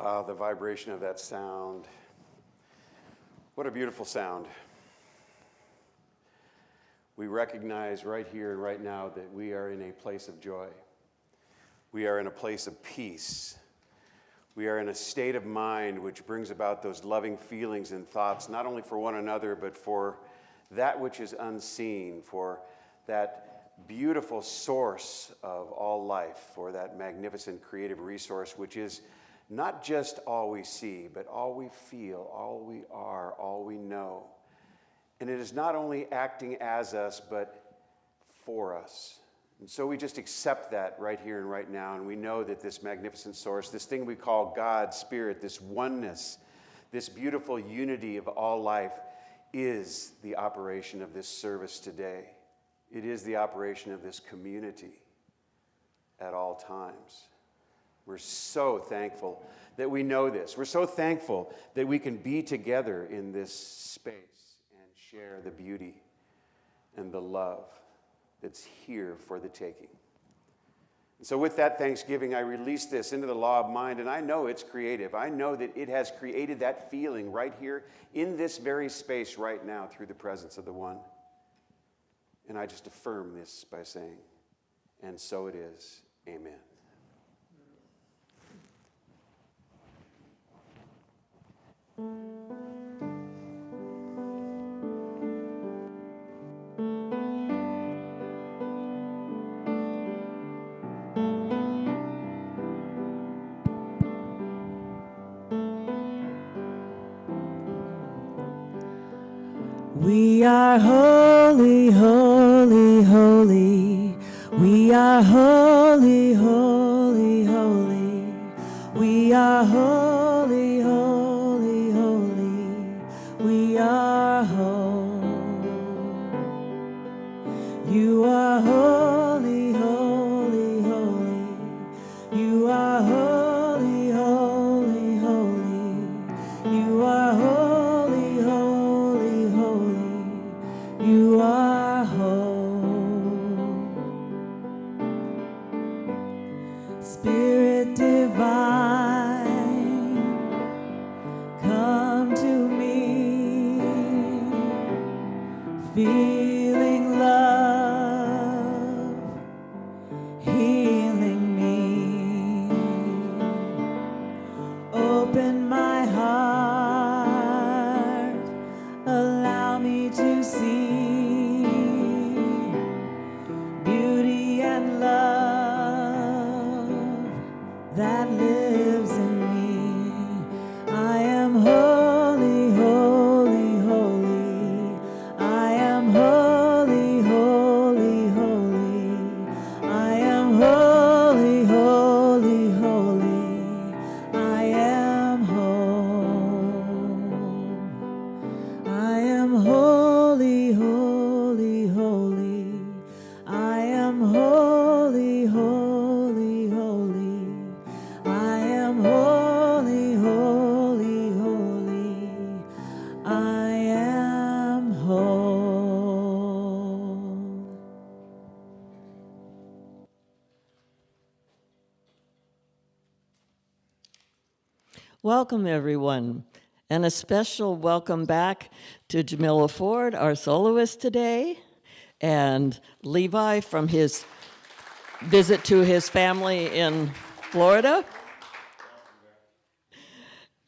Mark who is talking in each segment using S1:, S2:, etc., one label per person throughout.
S1: The vibration of that sound. What a beautiful sound. We recognize right here and right now that we are in a place of joy. We are in a place of peace. We are in a state of mind which brings about those loving feelings and thoughts, not only for one another, but for that which is unseen, for that beautiful source of all life, for that magnificent creative resource, which is not just all we see, but all we feel, all we are, all we know. And it is not only acting as us, but for us. And so we just accept that right here and right now, and we know that this magnificent source, this thing we call God, Spirit, this oneness, this beautiful unity of all life, is the operation of this service today. It is the operation of this community at all times. We're so thankful that we know this. We're so thankful that we can be together in this space and share the beauty and the love that's here for the taking. And so with that thanksgiving, I release this into the law of mind, and I know it's creative. I know that it has created that feeling right here in this very space right now through the presence of the One. And I just affirm this by saying, and so it is. Amen.
S2: We are holy, holy, holy. We are holy, holy, holy. We are holy, holy, holy. We are whole. You are holy, holy, holy. You are holy, holy, holy. You are holy, holy, holy. You are whole. Spirit divine, come to me, feeling love, healing me. Open my heart, allow me to see beauty and love that lives in me. I am holy, holy, holy. I am holy, holy, holy. I am holy, holy, holy. I am whole. I am holy, holy, holy. I am holy, holy, holy. I am holy, holy, holy. I am whole. Welcome, everyone, and a special welcome back to Jamila Ford, our soloist today, and Levi from his visit to his family in Florida.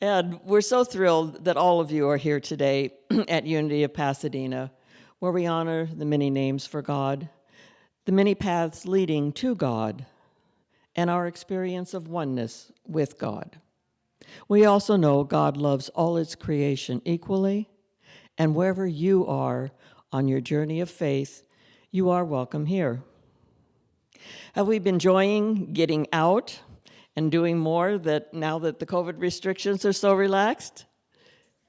S2: And we're so thrilled that all of you are here today at Unity of Pasadena, where we honor the many names for God, the many paths leading to God, and our experience of oneness with God. We also know God loves all its creation equally, and wherever you are on your journey of faith, you are welcome here. Have we been enjoying getting out and doing more that now that the COVID restrictions are so relaxed?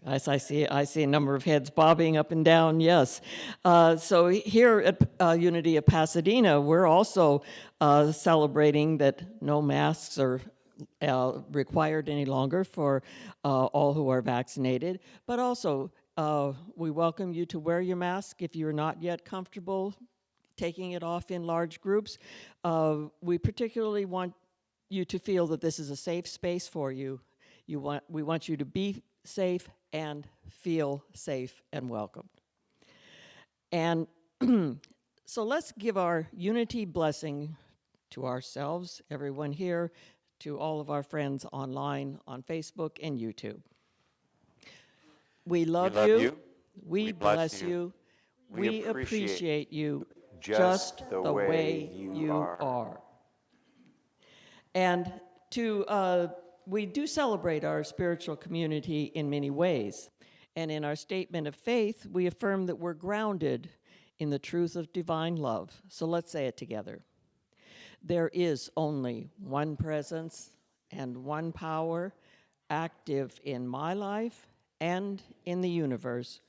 S2: As I see a number of heads bobbing up and down, yes. So here at Unity of Pasadena, we're also celebrating that no masks are required any longer for all who are vaccinated, but also we welcome you to wear your mask if you're not yet comfortable taking it off in large groups. We particularly want you to feel that this is a safe space for you. We want you to be safe and feel safe and welcomed. And so let's give our unity blessing to ourselves, everyone here, to all of our friends online, on Facebook and YouTube. We love you. We bless you. We appreciate you just the way you are. And we do celebrate our spiritual community in many ways. And in our statement of faith, we affirm that we're grounded in the truth of divine love. So let's say it together. There is only one presence and one power active in my life and in the universe.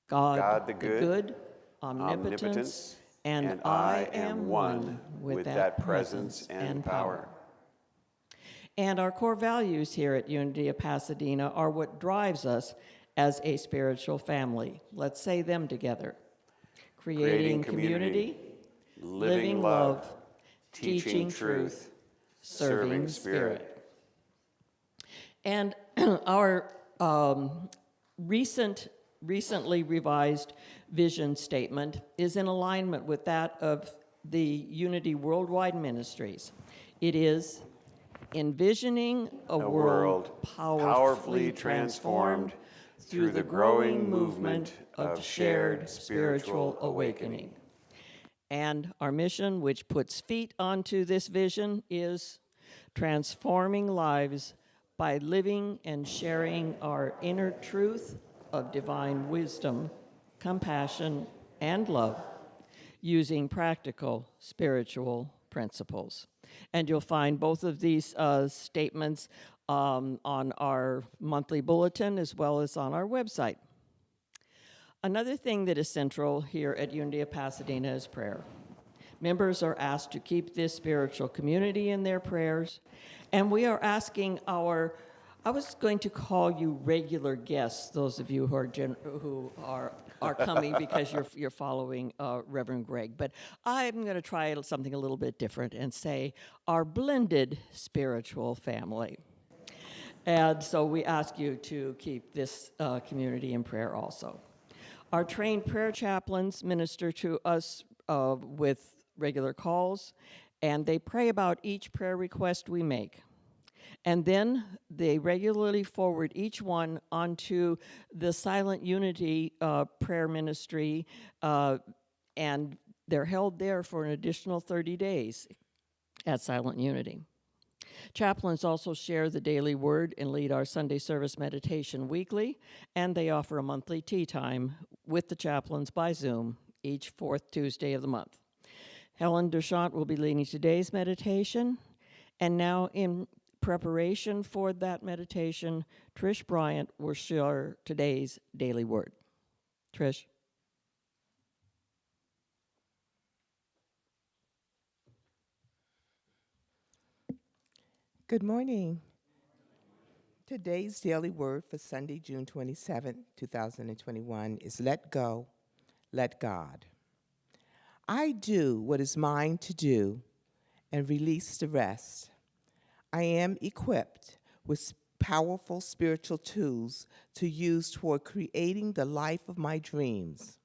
S2: God the good, omnipotence, and I am one with that presence and power. And our core values here at Unity of Pasadena are what drives us as a spiritual family. Let's say them together. Creating community, living love, teaching truth, serving spirit. And our recently revised vision statement is in alignment with that of the Unity Worldwide Ministries. It is envisioning a world powerfully transformed through the growing movement of shared spiritual awakening. And our mission, which puts feet onto this vision, is transforming lives by living and sharing our inner truth of divine wisdom, compassion, and love, using practical spiritual principles. And you'll find both of these statements on our monthly bulletin as well as on our website. Another thing that is central here at Unity of Pasadena is prayer. Members are asked to keep this spiritual community in their prayers, and we are asking I was going to call you regular guests, those of you who are coming because you're following Reverend Greg, but I'm going to try something a little bit different and say our blended spiritual family. And so we ask you to keep this community in prayer also. Our trained prayer chaplains minister to us with regular calls, and they pray about each prayer request we make. And then they regularly forward each one onto the Silent Unity prayer ministry, and they're held there for an additional 30 days at Silent Unity. Chaplains also share the daily word and lead our Sunday service meditation weekly, and they offer a monthly tea time with the chaplains by Zoom each fourth Tuesday of the month. Helen Deschamps will be leading today's meditation, and now in preparation for that meditation, Trish Bryant will share today's daily word. Trish.
S3: Good morning. Today's daily word for Sunday, June 27, 2021 is let go, let God. I do what is mine to do and release the rest. I am equipped with powerful spiritual tools to use toward creating the life of my dreams.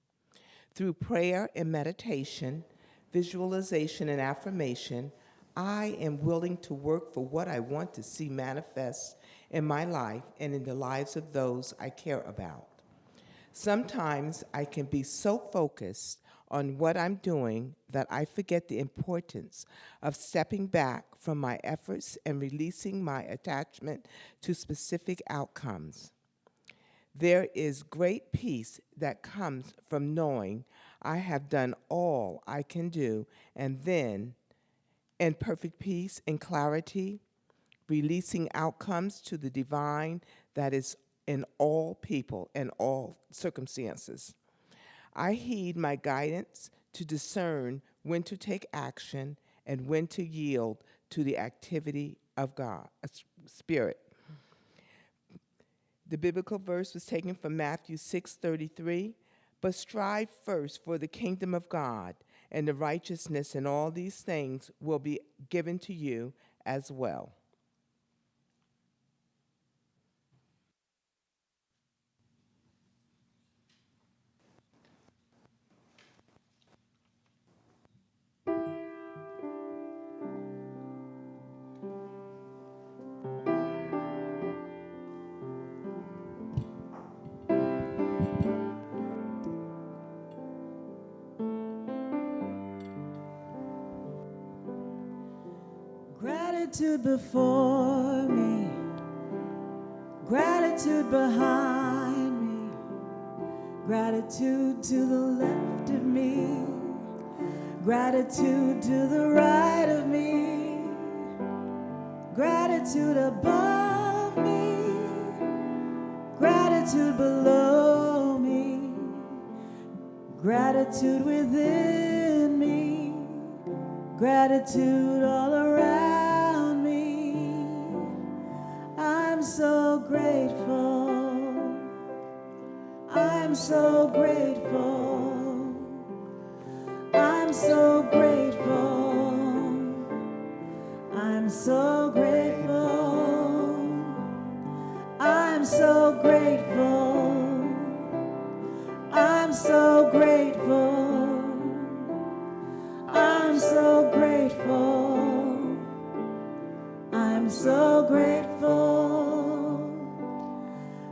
S3: Through prayer and meditation, visualization and affirmation, I am willing to work for what I want to see manifest in my life and in the lives of those I care about. Sometimes I can be so focused on what I'm doing that I forget the importance of stepping back from my efforts and releasing my attachment to specific outcomes. There is great peace that comes from knowing I have done all I can do, and then, in perfect peace and clarity, releasing outcomes to the divine that is in all people and all circumstances. I heed my guidance to discern when to take action and when to yield to the activity of God, Spirit. The biblical verse was taken from Matthew 6:33. But strive first for the kingdom of God and the righteousness, and all these things will be given to you as well.
S4: Gratitude before me, gratitude behind me, gratitude to the left of me, gratitude to the right of me, gratitude above me, gratitude below me, gratitude within me, gratitude all around me. I'm so grateful. I'm so grateful. I'm so grateful. I'm so grateful. I'm so grateful. I'm so grateful. I'm so grateful. I'm so grateful.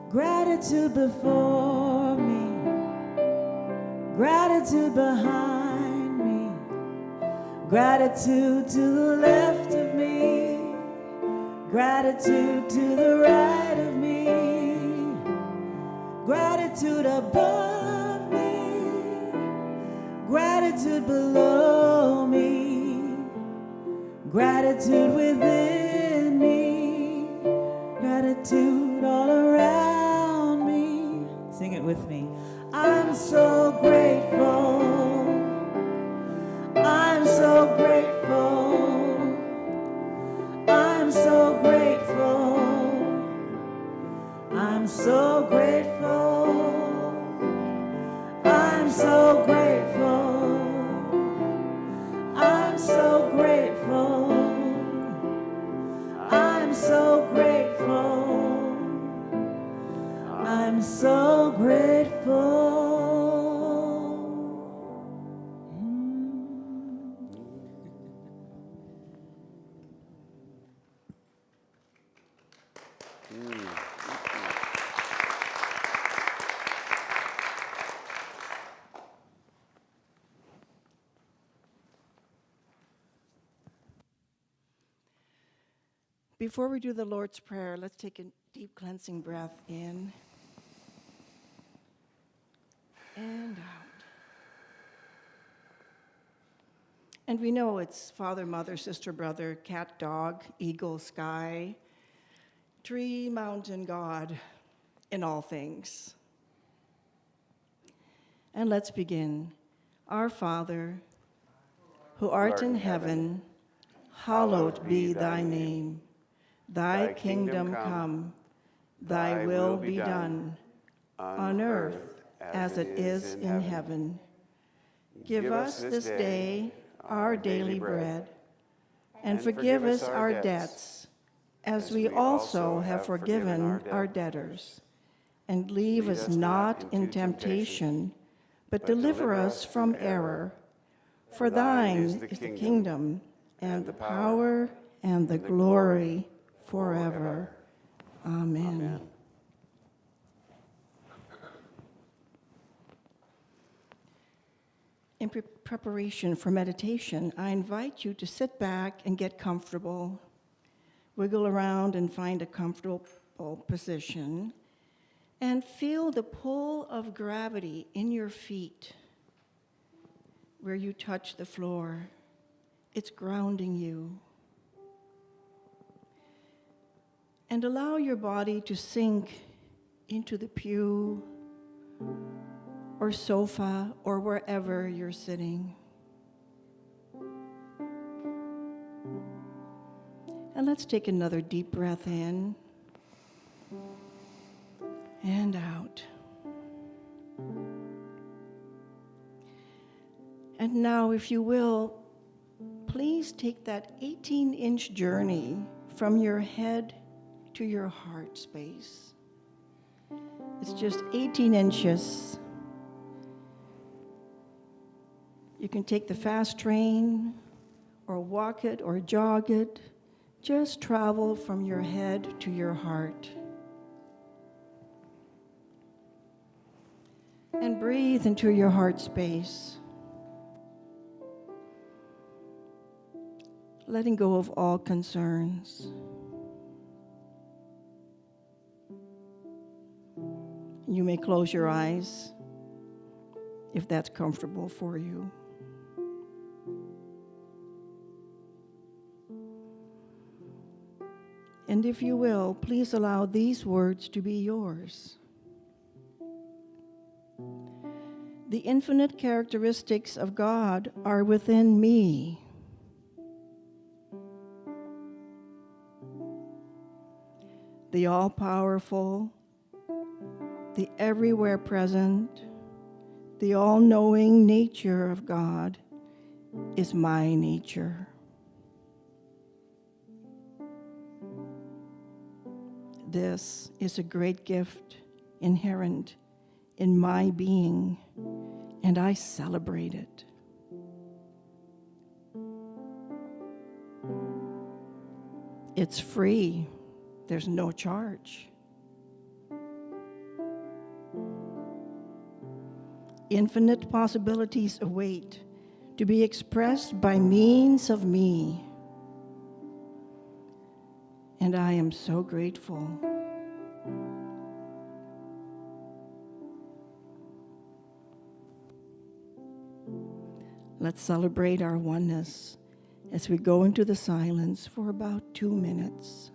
S4: Gratitude before me, gratitude behind me, gratitude to the left of me, gratitude to the right of me, gratitude above me, gratitude below me, gratitude within me, gratitude all around me. Sing it with me. I'm so grateful. I'm so grateful. I'm so grateful. I'm so grateful. I'm so grateful. I'm so grateful. I'm so grateful. I'm so grateful. Before we do the Lord's Prayer, let's take a deep cleansing breath in and out. And we know it's father, mother, sister, brother, cat, dog, eagle, sky, tree, mountain, God, in all things. And let's begin. Our Father, who art in heaven, hallowed be thy name. Thy kingdom come, thy will be done, on earth as it is in heaven. Give us this day our daily bread, and forgive us our debts, as we also have forgiven our debtors. And leave us not in temptation, but deliver us from error. For thine is the kingdom, and the power, and the glory, forever. Amen. In preparation for meditation, I invite you to sit back and get comfortable. Wiggle around and find a comfortable position. And feel the pull of gravity in your feet where you touch the floor. It's grounding you. And allow your body to sink into the pew or sofa or wherever you're sitting. And let's take another deep breath in and out. And now, if you will, please take that 18-inch journey from your head to your heart space. It's just 18 inches. You can take the fast train or walk it or jog it. Just travel from your head to your heart. And breathe into your heart space. letting go of all concerns. You may close your eyes if that's comfortable for you. And if you will, please allow these words to be yours. The infinite characteristics of God are within me. The all-powerful, the everywhere present, the all-knowing nature of God is my nature. This is a great gift inherent in my being, and I celebrate it. It's free. There's no charge. Infinite possibilities await to be expressed by means of me. And I am so grateful. Let's celebrate our oneness as we go into the silence for about 2 minutes.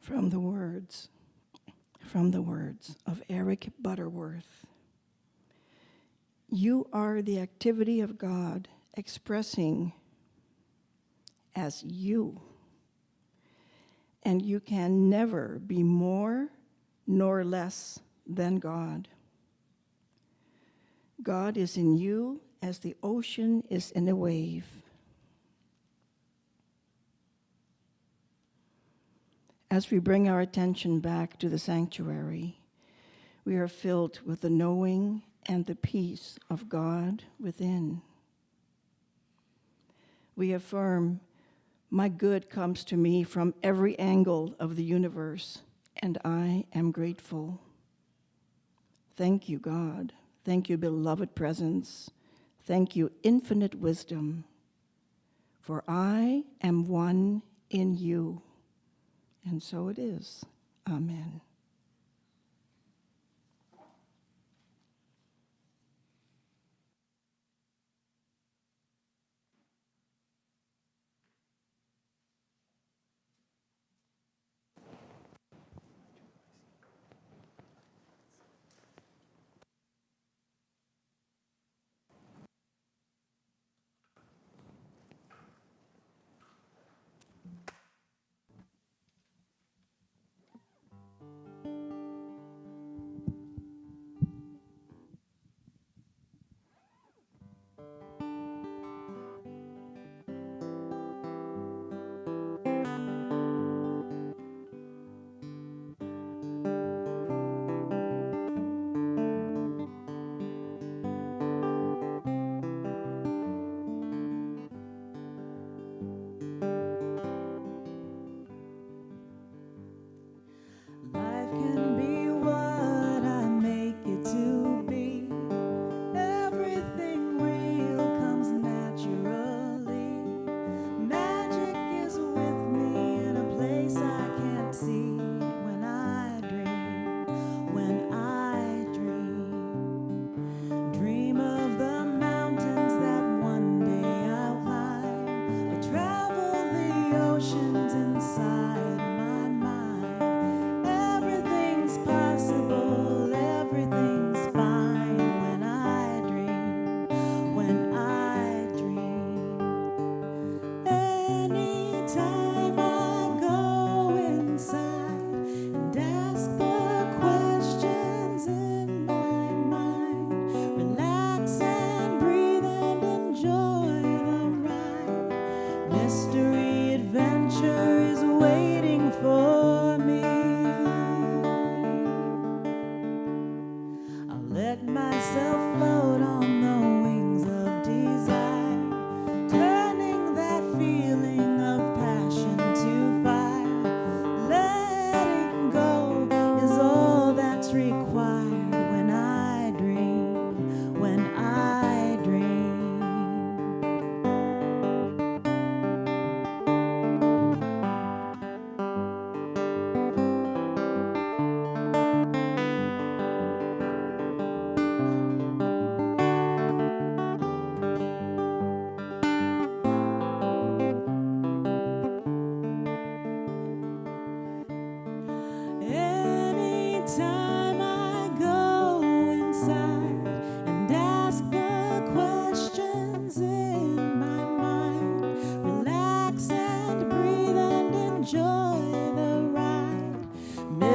S4: From the words of Eric Butterworth. You are the activity of God expressing as you, and you can never be more nor less than God. God is in you as the ocean is in a wave. As we bring our attention back to the sanctuary, we are filled with the knowing and the peace of God within. We affirm, my good comes to me from every angle of the universe, and I am grateful. Thank you, God. Thank you, beloved presence. Thank you, infinite wisdom. For I am one in you. And so it is. Amen.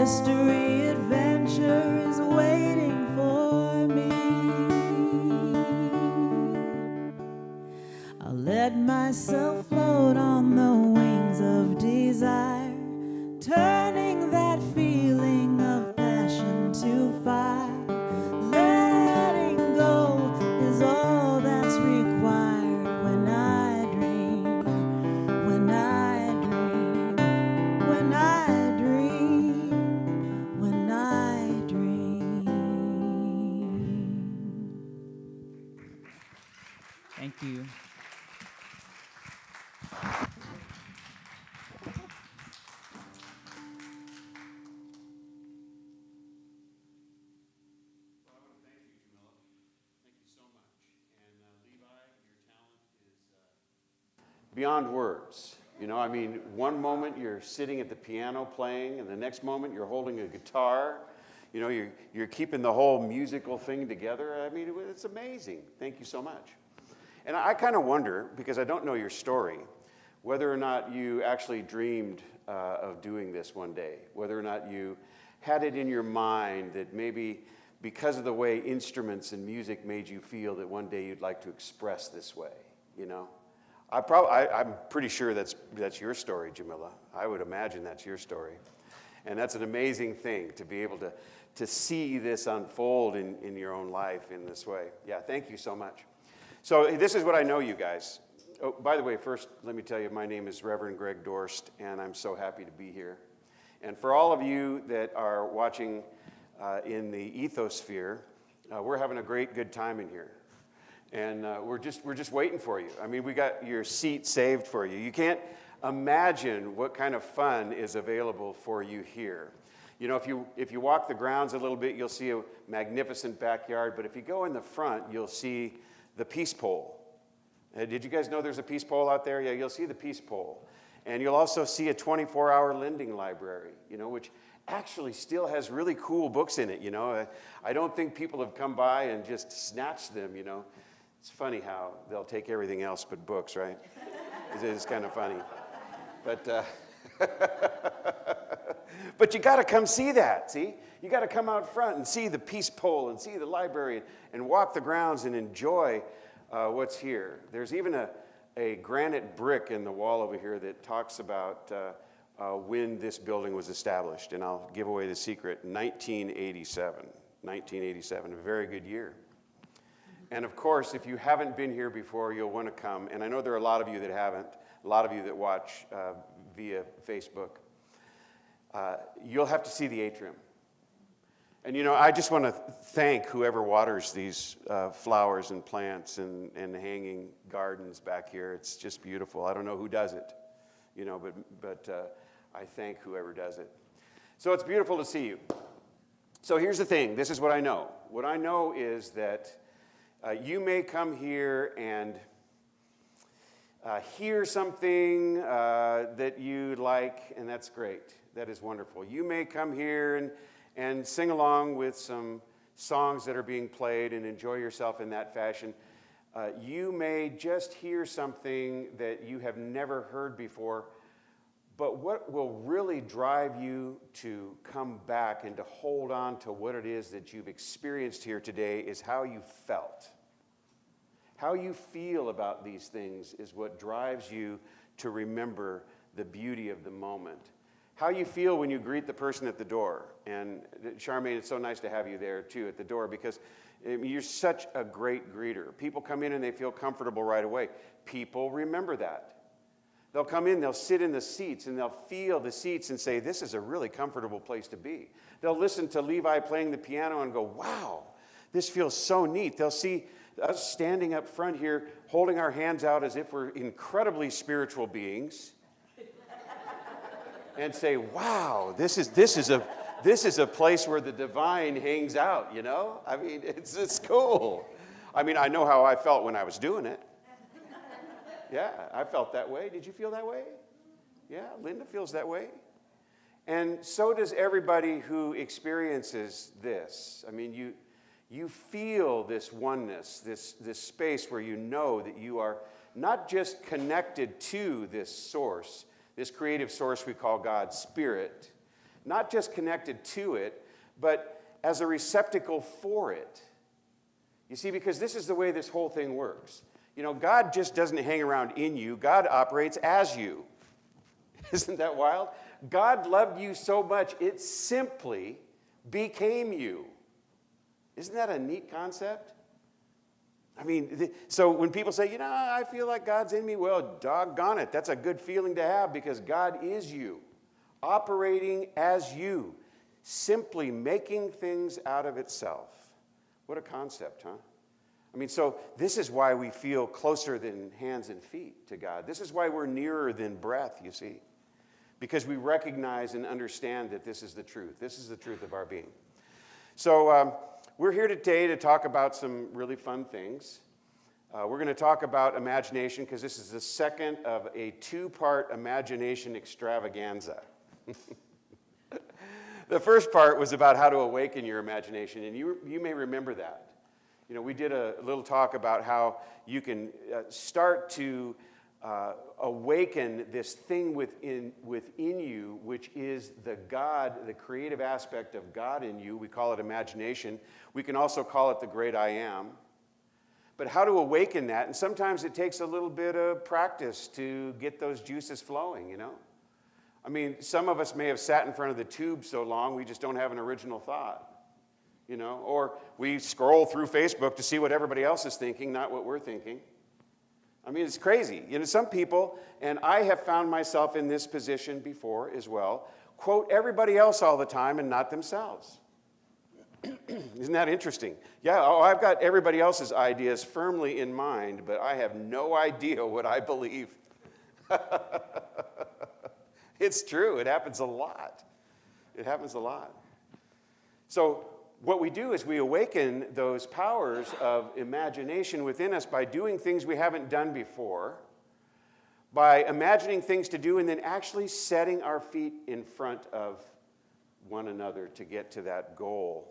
S5: mystery adventure is waiting for me. I'll let myself float on the wings of desire, turning that feeling of passion to fire. Letting go is all that's required when I dream, when I dream, when I dream, when I dream.
S6: Thank you.
S1: Beyond words. You know, I mean, one moment you're sitting at the piano playing, and the next moment you're holding a guitar. You know, you're keeping the whole musical thing together. I mean, it's amazing. Thank you so much. And I kind of wonder, because I don't know your story, whether or not you actually dreamed of doing this one day, whether or not you had it in your mind that maybe because of the way instruments and music made you feel that one day you'd like to express this way, you know? I'm pretty sure that's your story, Jamila. I would imagine that's your story. And that's an amazing thing to be able to see this unfold in your own life in this way. Yeah, thank you so much. So this is what I know, you guys. Oh, by the way, first, let me tell you, my name is Reverend Greg Dorst, and I'm so happy to be here. And for all of you that are watching in the ethosphere, we're having a good time in here. And we're just waiting for you. I mean, we got your seat saved for you. You can't imagine what kind of fun is available for you here. You know, if you walk the grounds a little bit, you'll see a magnificent backyard. But if you go in the front, you'll see the peace pole. Did you guys know there's a peace pole out there? Yeah, you'll see the peace pole. And you'll also see a 24-hour lending library, you know, which actually still has really cool books in it, you know. I don't think people have come by and just snatched them, you know. It's funny how they'll take everything else but books, right? It's kind of funny. But but you got to come see that, see? You got to come out front and see the peace pole and see the library and walk the grounds and enjoy what's here. There's even a granite brick in the wall over here that talks about when this building was established. And I'll give away the secret, 1987. 1987, a very good year. And of course, if you haven't been here before, you'll want to come. And I know there are a lot of you that haven't, a lot of you that watch via Facebook. You'll have to see the atrium. And you know, I just want to thank whoever waters these flowers and plants and hanging gardens back here. It's just beautiful. I don't know who does it, you know, but I thank whoever does it. So it's beautiful to see you. So here's the thing. This is what I know. What I know is that you may come here and hear something that you like, and that's great. That is wonderful. You may come here and sing along with some songs that are being played and enjoy yourself in that fashion. You may just hear something that you have never heard before, but what will really drive you to come back and to hold on to what it is that you've experienced here today is how you felt. How you feel about these things is what drives you to remember the beauty of the moment. How you feel when you greet the person at the door. And Charmaine, it's so nice to have you there too at the door because you're such a great greeter. People come in and they feel comfortable right away. People remember that. They'll come in, they'll sit in the seats, and they'll feel the seats and say, this is a really comfortable place to be. They'll listen to Levi playing the piano and go, wow, this feels so neat. They'll see us standing up front here, holding our hands out as if we're incredibly spiritual beings, and say, wow, this is a place where the divine hangs out, you know? I mean, it's cool. I mean, I know how I felt when I was doing it. Yeah, I felt that way. Did you feel that way? Yeah, Linda feels that way. And so does everybody who experiences this. I mean, you feel this oneness, this space where you know that you are not just connected to this source, this creative source we call God's Spirit, not just connected to it, but as a receptacle for it. You see, because this is the way this whole thing works. You know, God just doesn't hang around in you. God operates as you. Isn't that wild? God loved you so much, it simply became you. Isn't that a neat concept? I mean, so when people say, you know, I feel like God's in me, well, doggone it. That's a good feeling to have because God is you, operating as you, simply making things out of itself. What a concept, huh? I mean, so this is why we feel closer than hands and feet to God. This is why we're nearer than breath, you see, because we recognize and understand that this is the truth. This is the truth of our being. So we're here today to talk about some really fun things. We're going to talk about imagination because this is the second of a two-part imagination extravaganza. The first part was about how to awaken your imagination, and you may remember that. You know, we did a little talk about how you can start to awaken this thing within you, which is the God, the creative aspect of God in you. We call it imagination. We can also call it the great I am. But how to awaken that, and sometimes it takes a little bit of practice to get those juices flowing, you know. I mean, some of us may have sat in front of the tube so long we just don't have an original thought, you know. Or we scroll through Facebook to see what everybody else is thinking, not what we're thinking. I mean, it's crazy. You know, some people, and I have found myself in this position before as well, quote everybody else all the time and not themselves. Isn't that interesting? Yeah, I've got everybody else's ideas firmly in mind, but I have no idea what I believe. It's true. It happens a lot. It happens a lot. So what we do is we awaken those powers of imagination within us by doing things we haven't done before, by imagining things to do, and then actually setting our feet in front of one another to get to that goal.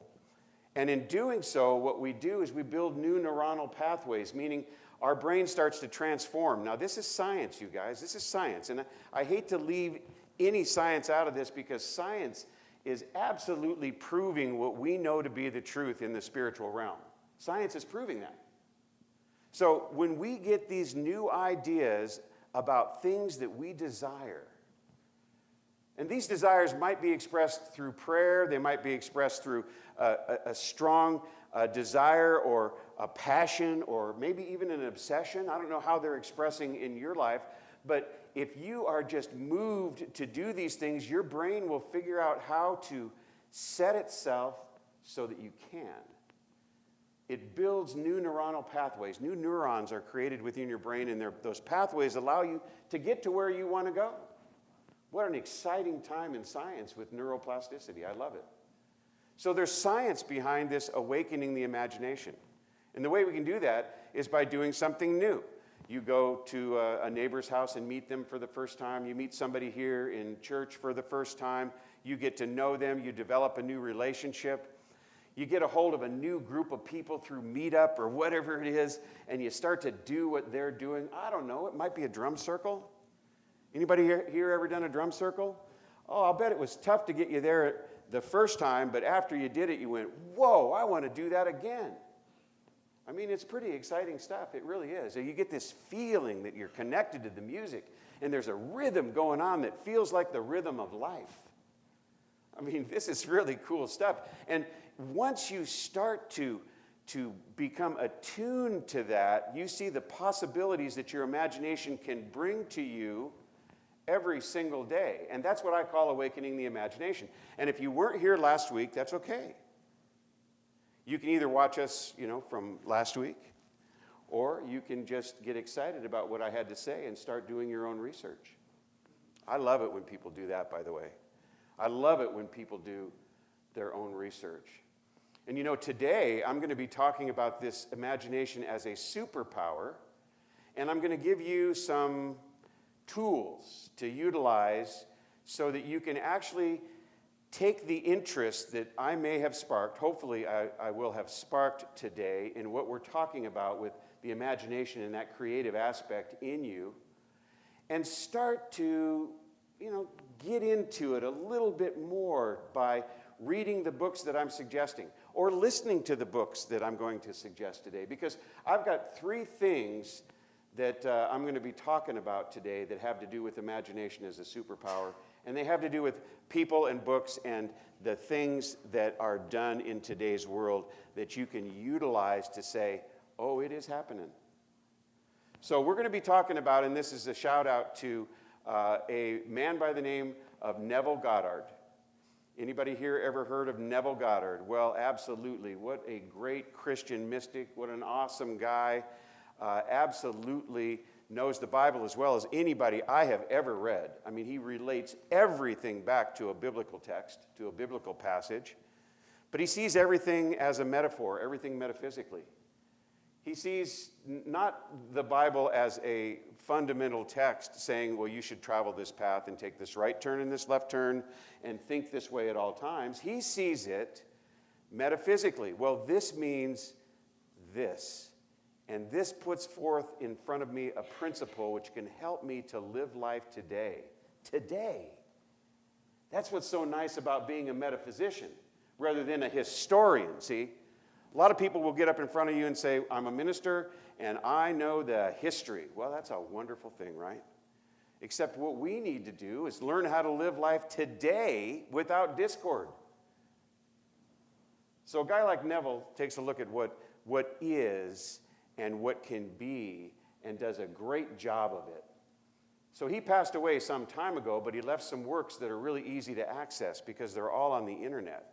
S1: And in doing so, what we do is we build new neuronal pathways, meaning our brain starts to transform. Now, this is science, you guys. This is science. And I hate to leave any science out of this because science is absolutely proving what we know to be the truth in the spiritual realm. Science is proving that. So when we get these new ideas about things that we desire, and these desires might be expressed through prayer, they might be expressed through a strong desire or a passion or maybe even an obsession. I don't know how they're expressing in your life, but if you are just moved to do these things, your brain will figure out how to set itself so that you can. It builds new neuronal pathways. New neurons are created within your brain, and those pathways allow you to get to where you want to go. What an exciting time in science with neuroplasticity. I love it. So there's science behind this awakening the imagination. And the way we can do that is by doing something new. You go to a neighbor's house and meet them for the first time. You meet somebody here in church for the first time. You get to know them. You develop a new relationship. You get a hold of a new group of people through Meetup or whatever it is, and you start to do what they're doing. I don't know. It might be a drum circle. Anybody here ever done a drum circle? Oh, I'll bet it was tough to get you there the first time, but after you did it, you went, whoa, I want to do that again. I mean, it's pretty exciting stuff. It really is. So you get this feeling that you're connected to the music, and there's a rhythm going on that feels like the rhythm of life. I mean, this is really cool stuff. And once you start to become attuned to that, you see the possibilities that your imagination can bring to you every single day. And that's what I call awakening the imagination. And if you weren't here last week, that's okay. You can either watch us, from last week, or you can just get excited about what I had to say and start doing your own research. I love it when people do that, by the way. I love it when people do their own research. And today I'm going to be talking about this imagination as a superpower, and I'm going to give you some tools to utilize so that you can actually take the interest that I may have sparked, hopefully I will have sparked today in what we're talking about with the imagination and that creative aspect in you, and start to, get into it a little bit more by reading the books that I'm suggesting or listening to the books that I'm going to suggest today, because I've got 3 things that I'm going to be talking about today that have to do with imagination as a superpower, and they have to do with people and books and the things that are done in today's world that you can utilize to say, oh, it is happening. So we're going to be talking about, and this is a shout out to a man by the name of Neville Goddard. Anybody here ever heard of Neville Goddard? Well, absolutely. What a great Christian mystic. What an awesome guy. Absolutely knows the Bible as well as anybody I have ever read. I mean, he relates everything back to a biblical text, to a biblical passage. But he sees everything as a metaphor, everything metaphysically. He sees not the Bible as a fundamental text saying, well, you should travel this path and take this right turn and this left turn and think this way at all times. He sees it metaphysically. Well, this means this. And this puts forth in front of me a principle which can help me to live life today. Today. That's what's so nice about being a metaphysician rather than a historian, see? A lot of people will get up in front of you and say, I'm a minister and I know the history. Well, that's a wonderful thing, right? Except what we need to do is learn how to live life today without discord. So a guy like Neville takes a look at what is and what can be and does a great job of it. So he passed away some time ago, but he left some works that are really easy to access because they're all on the internet.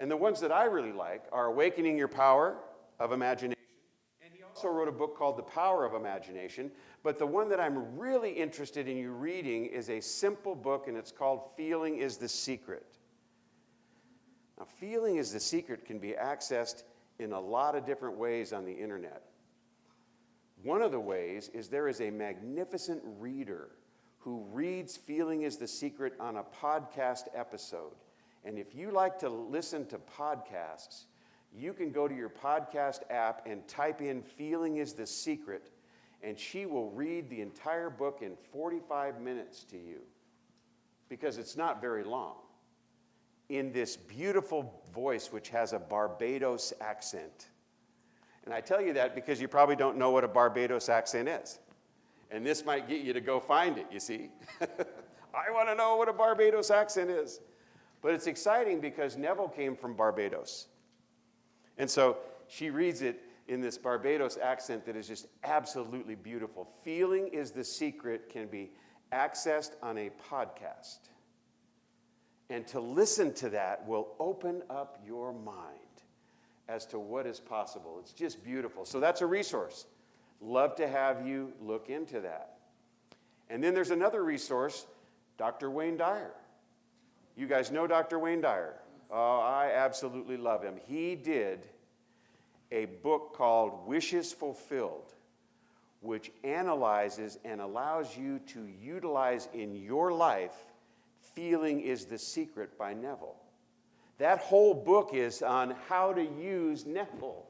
S1: And the ones that I really like are Awakening Your Power of Imagination. And he also wrote a book called The Power of Imagination. But the one that I'm really interested in you reading is a simple book, and it's called Feeling is the Secret. Now, Feeling is the Secret can be accessed in a lot of different ways on the internet. One of the ways is there is a magnificent reader who reads Feeling is the Secret on a podcast episode. And if you like to listen to podcasts, you can go to your podcast app and type in Feeling is the Secret, and she will read the entire book in 45 minutes to you, because it's not very long, in this beautiful voice which has a Barbados accent. And I tell you that because you probably don't know what a Barbados accent is. And this might get you to go find it, you see. I want to know what a Barbados accent is. But it's exciting because Neville came from Barbados. And so she reads it in this Barbados accent that is just absolutely beautiful. Feeling is the Secret can be accessed on a podcast. And to listen to that will open up your mind as to what is possible. It's just beautiful. So that's a resource. Love to have you look into that. And then there's another resource, Dr. Wayne Dyer. You guys know Dr. Wayne Dyer. Oh, I absolutely love him. He did a book called Wishes Fulfilled, which analyzes and allows you to utilize in your life Feeling is the Secret by Neville. That whole book is on how to use Neville.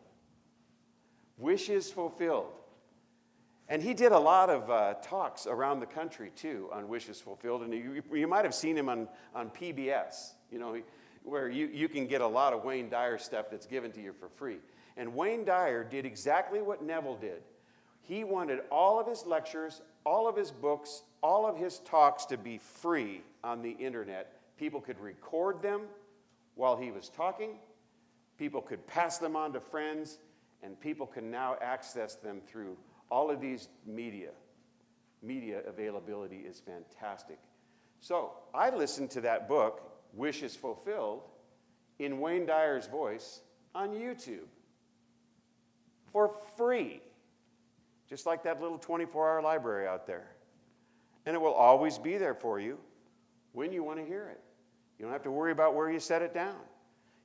S1: Wishes Fulfilled. And he did a lot of talks around the country, too, on Wishes Fulfilled. And you might have seen him on PBS, where you can get a lot of Wayne Dyer stuff that's given to you for free. And Wayne Dyer did exactly what Neville did. He wanted all of his lectures, all of his books, all of his talks to be free on the internet. People could record them while he was talking. People could pass them on to friends. And people can now access them through all of these media. Media availability is fantastic. So I listened to that book, Wishes Fulfilled, in Wayne Dyer's voice on YouTube for free, just like that little 24-hour library out there. And it will always be there for you when you want to hear it. You don't have to worry about where you set it down.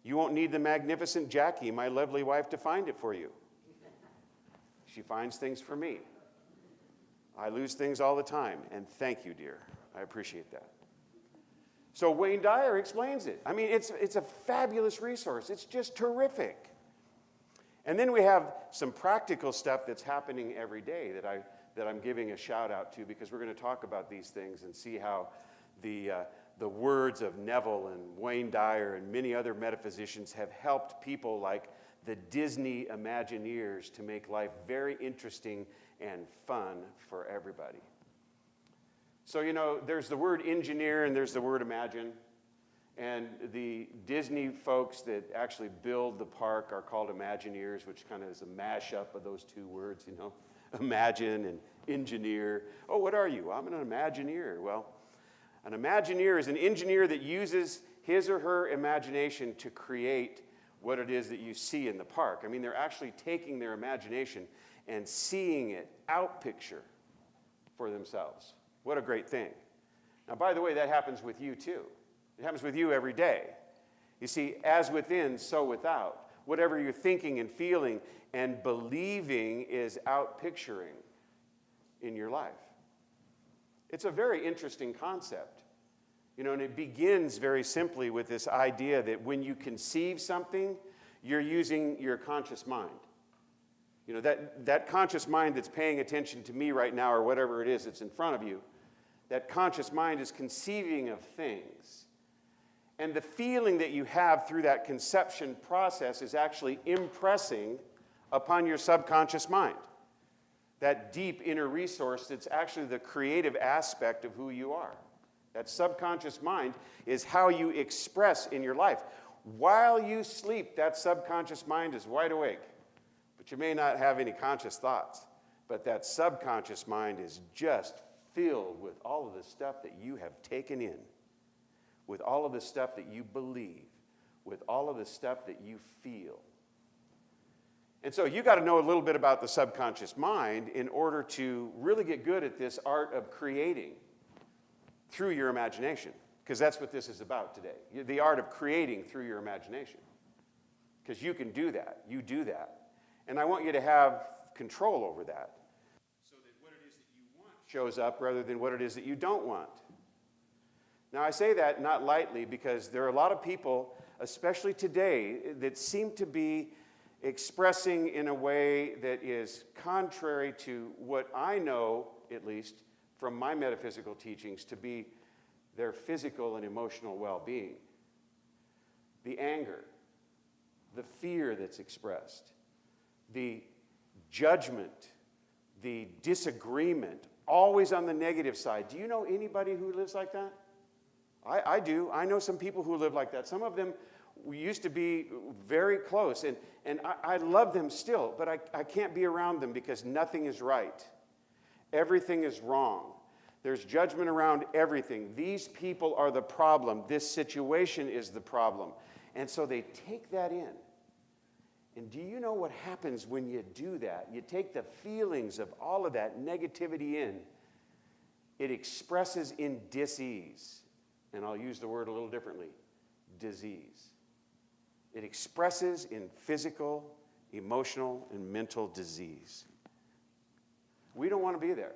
S1: You won't need the magnificent Jackie, my lovely wife, to find it for you. She finds things for me. I lose things all the time, and thank you, dear. I appreciate that. So Wayne Dyer explains it. I mean, it's a fabulous resource. It's just terrific. And then we have some practical stuff that's happening every day that I'm giving a shout out to, because we're going to talk about these things and see how the words of Neville and Wayne Dyer and many other metaphysicians have helped people like the Disney Imagineers to make life very interesting and fun for everybody. So, there's the word engineer and there's the word imagine. And the Disney folks that actually build the park are called Imagineers, which kind of is a mashup of those two words, imagine and engineer. Oh, what are you? I'm an Imagineer. Well, an Imagineer is an engineer that uses his or her imagination to create what it is that you see in the park. I mean, they're actually taking their imagination and seeing it out picture for themselves. What a great thing. Now, by the way, that happens with you too. It happens with you every day. You see, as within, so without. Whatever you're thinking and feeling and believing is out picturing in your life. It's a very interesting concept. And it begins very simply with this idea that when you conceive something, you're using your conscious mind. That conscious mind that's paying attention to me right now or whatever it is that's in front of you, that conscious mind is conceiving of things. And the feeling that you have through that conception process is actually impressing upon your subconscious mind. That deep inner resource that's actually the creative aspect of who you are. That subconscious mind is how you express in your life. While you sleep, that subconscious mind is wide awake. But you may not have any conscious thoughts. But that subconscious mind is just filled with all of the stuff that you have taken in. With all of the stuff that you believe. With all of the stuff that you feel. And so you got to know a little bit about the subconscious mind in order to really get good at this art of creating through your imagination. Because that's what this is about today. The art of creating through your imagination. Because you can do that. You do that. And I want you to have control over that. So that what it is that you want shows up rather than what it is that you don't want. Now I say that not lightly because there are a lot of people, especially today, that seem to be expressing in a way that is contrary to what I know, at least, from my metaphysical teachings to be their physical and emotional well-being. The anger, the fear that's expressed, the judgment, the disagreement, always on the negative side. Do you know anybody who lives like that? I do. I know some people who live like that. Some of them we used to be very close, and I love them still, but I can't be around them because nothing is right. Everything is wrong. There's judgment around everything. These people are the problem. This situation is the problem. And so they take that in. And do you know what happens when you do that? You take the feelings of all of that negativity in. It expresses in dis-ease. And I'll use the word a little differently. Disease. It expresses in physical, emotional, and mental disease. We don't want to be there.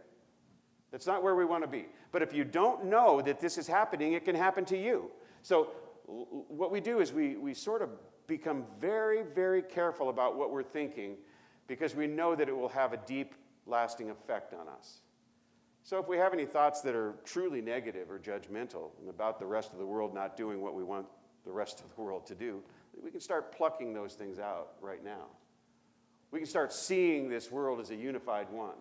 S1: That's not where we want to be. But if you don't know that this is happening, it can happen to you. So what we do is we sort of become very, very careful about what we're thinking because we know that it will have a deep, lasting effect on us. So if we have any thoughts that are truly negative or judgmental and about the rest of the world not doing what we want the rest of the world to do, we can start plucking those things out right now. We can start seeing this world as a unified one.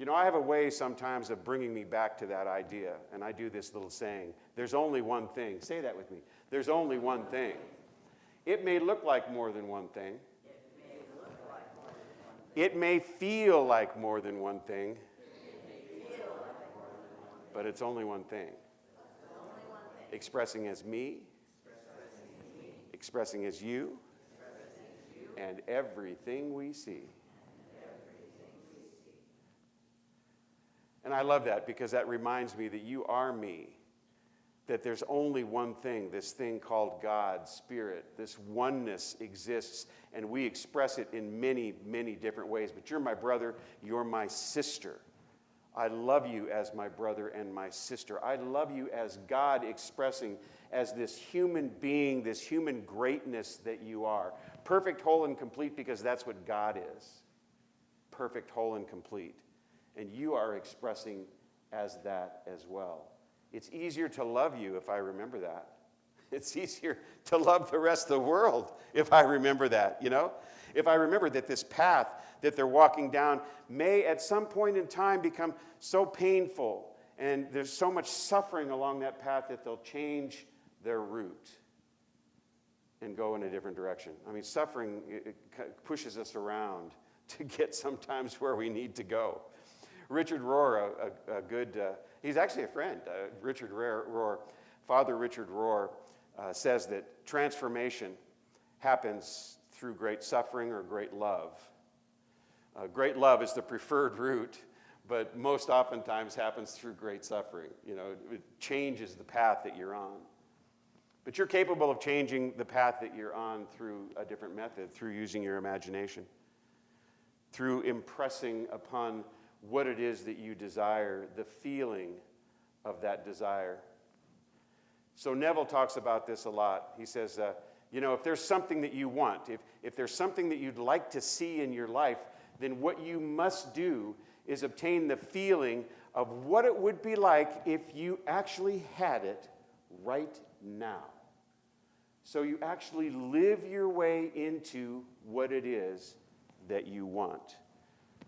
S1: I have a way sometimes of bringing me back to that idea, and I do this little saying, there's only one thing. Say that with me. There's only one thing. It may look like more than one thing. It may feel like more than one thing. But it's only one thing. Expressing as me, expressing as you, and everything we see. And I love that because that reminds me that you are me, that there's only one thing, this thing called God, Spirit. This oneness exists, and we express it in many, many different ways. But you're my brother, you're my sister. I love you as my brother and my sister. I love you as God expressing as this human being, this human greatness that you are. Perfect, whole, and complete because that's what God is. Perfect, whole, and complete. And you are expressing as that as well. It's easier to love you if I remember that. It's easier to love the rest of the world if I remember that, you know? If I remember that this path that they're walking down may at some point in time become so painful and there's so much suffering along that path that they'll change their route and go in a different direction. I mean, suffering it pushes us around to get sometimes where we need to go. Richard Rohr, a good, he's actually a friend, Richard Rohr, Father Richard Rohr, says that transformation happens through great suffering or great love. Great love is the preferred route, but most oftentimes happens through great suffering. You know, it changes the path that you're on. But you're capable of changing the path that you're on through a different method, through using your imagination, through impressing upon what it is that you desire, the feeling of that desire. So Neville talks about this a lot. He says, you know, if there's something that you want, if there's something that you'd like to see in your life, then what you must do is obtain the feeling of what it would be like if you actually had it right now. So you actually live your way into what it is that you want.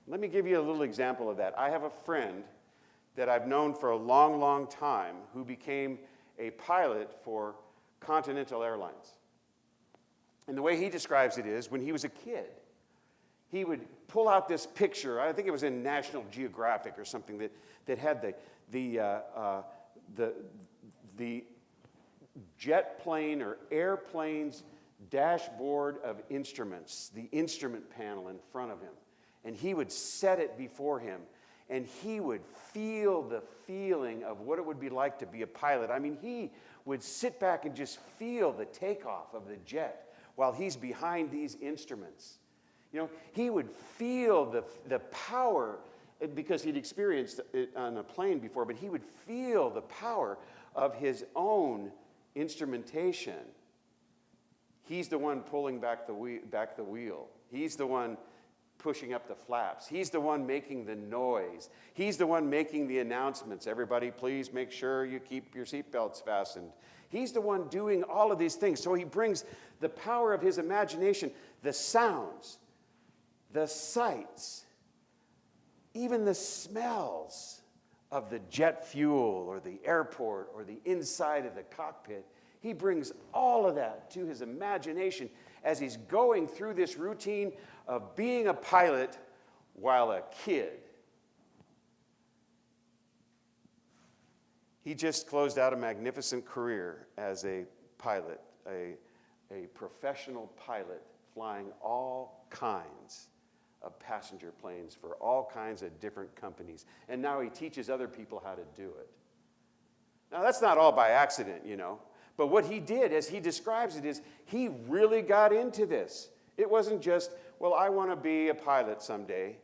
S1: Let me give you a little example of that. I have a friend that I've known for a long, long time who became a pilot for Continental Airlines. And the way he describes it is, when he was a kid, he would pull out this picture. I think it was in National Geographic or something that had the jet plane or airplane's dashboard of instruments, the instrument panel in front of him. And he would set it before him, and he would feel the feeling of what it would be like to be a pilot. I mean, he would sit back and just feel the takeoff of the jet while he's behind these instruments. You know, he would feel the power, because he'd experienced it on a plane before, but he would feel the power of his own instrumentation. He's the one pulling back the wheel. He's the one pushing up the flaps. He's the one making the noise. He's the one making the announcements. Everybody, please make sure you keep your seatbelts fastened. He's the one doing all of these things. So he brings the power of his imagination, the sounds, the sights, even the smells of the jet fuel or the airport or the inside of the cockpit. He brings all of that to his imagination as he's going through this routine of being a pilot while a kid. He just closed out a magnificent career as a pilot, a professional pilot flying all kinds of passenger planes for all kinds of different companies. And now he teaches other people how to do it. Now, that's not all by accident, you know. But what he did, as he describes it, is he really got into this. It wasn't just, well, I want to be a pilot someday.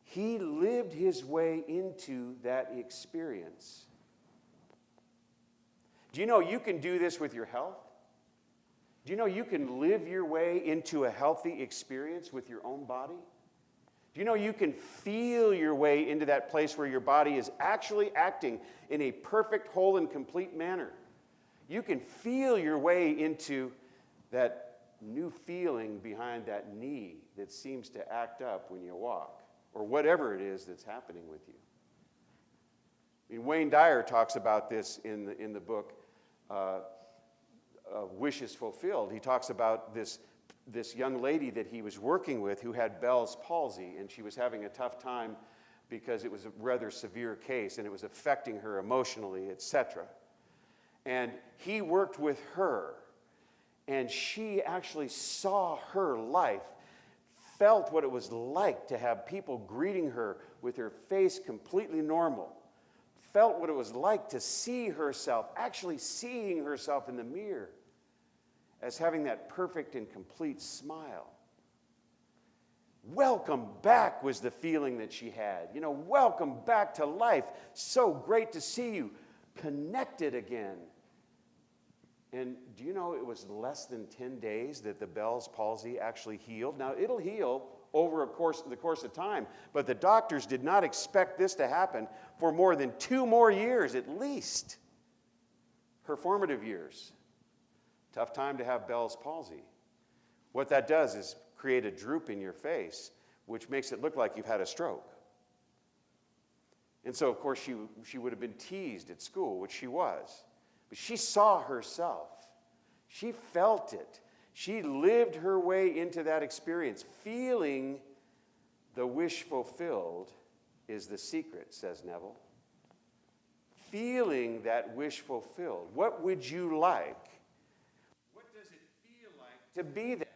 S1: He lived his way into that experience. Do you know you can do this with your health? Do you know you can live your way into a healthy experience with your own body? Do you know you can feel your way into that place where your body is actually acting in a perfect, whole, and complete manner? You can feel your way into that new feeling behind that knee that seems to act up when you walk, or whatever it is that's happening with you. I mean, Wayne Dyer talks about this in the book Wishes Fulfilled. He talks about this young lady that he was working with who had Bell's palsy, and she was having a tough time because it was a rather severe case, and it was affecting her emotionally, etc. And he worked with her, and she actually saw her life, felt what it was like to have people greeting her with her face completely normal, felt what it was like to see herself, actually seeing herself in the mirror as having that perfect and complete smile. Welcome back was the feeling that she had. You know, welcome back to life. So great to see you connected again. And do you know it was less than 10 days that the Bell's palsy actually healed? Now, it'll heal over the course of time, but the doctors did not expect this to happen for more than 2 more years at least. Her formative years, tough time to have Bell's palsy. What that does is create a droop in your face, which makes it look like you've had a stroke. And so, of course, she would have been teased at school, which she was. But she saw herself. She felt it. She lived her way into that experience. Feeling the wish fulfilled is the secret, says Neville. Feeling that wish fulfilled. What would you like? What does it feel like to be that?